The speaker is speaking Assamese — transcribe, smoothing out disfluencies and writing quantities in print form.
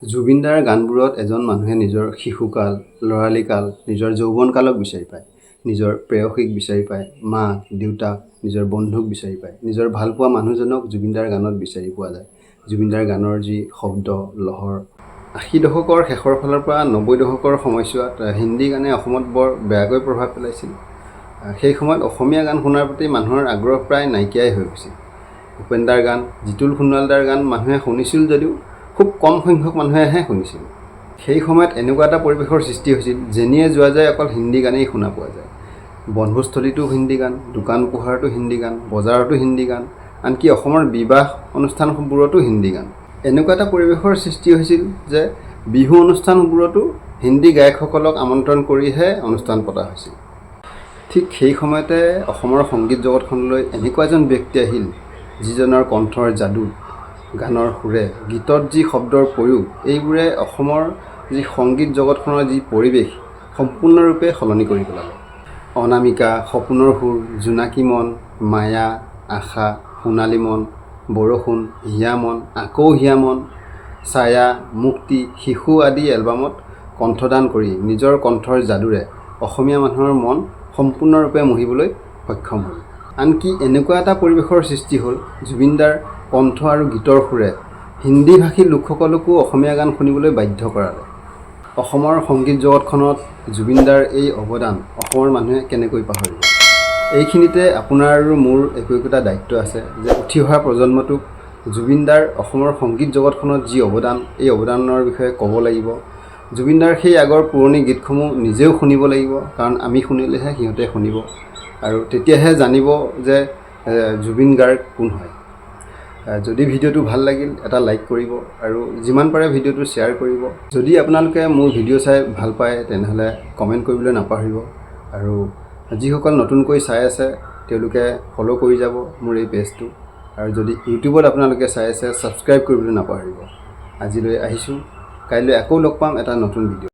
জুবিন দাৰ গানবোৰত এজন মানুহে নিজৰ শিশুকাল, ল'ৰালিকাল, নিজৰ যৌৱনকালক বিচাৰি পায়, নিজৰ প্ৰেয়সীক বিচাৰি পায়, মাক, দেউতাক, নিজৰ বন্ধুক বিচাৰি পায়, নিজৰ ভালপোৱা মানুহজনক জুবিন দাৰ গানত বিচাৰি পোৱা যায়। জুবিন দাৰ গানৰ যি শব্দ, লহৰ ৮০ দশকৰ শেষৰ ফালৰ পৰা ৯০ দশকৰ সময়ছোৱাত হিন্দী গানে অসমত বৰ বেয়াকৈ প্ৰভাৱ পেলাইছিল। সেই সময়ত অসমীয়া গান শুনাৰ প্ৰতি মানুহৰ আগ্ৰহ প্ৰায় নাইকিয়াই হৈ গৈছিল। ভূপেন দাৰ গান, জিতুল সোণোৱাল দাৰ গান মানুহে শুনিছিল যদিও খুব কম সংখ্যক মানুহেহে শুনিছিল। সেই সময়ত এনেকুৱা এটা পৰিৱেশৰ সৃষ্টি হৈছিল, যেনিয়ে যোৱা যায় অকল হিন্দী গানেই শুনা পোৱা যায়। বনভোজস্থলীতো হিন্দী গান, দোকান পোহাৰতো হিন্দী গান, বজাৰতো হিন্দী গান, আনকি অসমৰ বিবাহ অনুষ্ঠানবোৰতো হিন্দী গান। এনেকুৱা এটা পৰিৱেশৰ সৃষ্টি হৈছিল যে বিহু অনুষ্ঠানবোৰতো হিন্দী গায়কসকলক আমন্ত্ৰণ কৰিহে অনুষ্ঠান পতা হৈছিল। ঠিক সেই সময়তে অসমৰ সংগীত জগতখনলৈ এনেকুৱা এজন ব্যক্তি আহিল, যিজনৰ কণ্ঠৰ যাদু, গানৰ সুৰে, গীতত যি শব্দৰ প্ৰয়োগ, এইবোৰে অসমৰ যি সংগীত জগতখনৰ যি পৰিৱেশ সম্পূৰ্ণৰূপে সলনি কৰি পেলালে। অনামিকা, সপোনৰ সুৰ, জোনাকী মন, মায়া, আশা, সোণালী মন, বৰষুণ, হিয়া মন, আকৌ হিয়া মন, ছায়া, মুক্তি, শিশু আদি এলবামত কণ্ঠদান কৰি নিজৰ কণ্ঠৰ যাদুৰে অসমীয়া মানুহৰ মন সম্পূৰ্ণৰূপে মোহিবলৈ সক্ষম হ'ল। আনকি এনেকুৱা এটা পৰিৱেশৰ সৃষ্টি হ'ল, জুবিন দাৰ কণ্ঠ আৰু গীতৰ সুৰে হিন্দীভাষী লোকসকলকো অসমীয়া গান শুনিবলৈ বাধ্য কৰালে। অসমৰ সংগীত জগতখনত জুবিন দাৰ এই অৱদান অসমৰ মানুহে কেনেকৈ পাহৰিব। এইখিনিতে আপোনাৰ আৰু মোৰ একোটা দায়িত্ব আছে যে উঠি অহা প্ৰজন্মটোক জুবিন দাৰ অসমৰ সংগীত জগতখনত যি অৱদান, এই অৱদানৰ বিষয়ে ক'ব লাগিব। জুবিন দাৰ সেই আগৰ পুৰণি গীতসমূহ নিজেও শুনিব লাগিব, কাৰণ আমি শুনিলেহে সিহঁতে শুনিব, আৰু তেতিয়াহে জানিব যে জুবিন গাৰ্গ কোন হয়। যদি ভিডিঅ'টো ভাল লাগিল, এটা লাইক কৰিব আৰু যিমান পাৰে ভিডিঅ'টো শ্বেয়াৰ কৰিব। যদি আপোনালোকে মোৰ ভিডিঅ' চাই ভাল পায়, তেনেহ'লে কমেণ্ট কৰিবলৈ নাপাহৰিব, আৰু যিসকল নতুনকৈ চাই আছে তেওঁলোকে ফ'ল' কৰি যাব মোৰ এই পেজটো, আৰু যদি ইউটিউবত আপোনালোকে চাই আছে ছাবস্ক্ৰাইব কৰিবলৈ নাপাহৰিব। আজিলৈ আহিছোঁ, কাইলৈ আকৌ লগ পাম এটা নতুন ভিডিঅ'।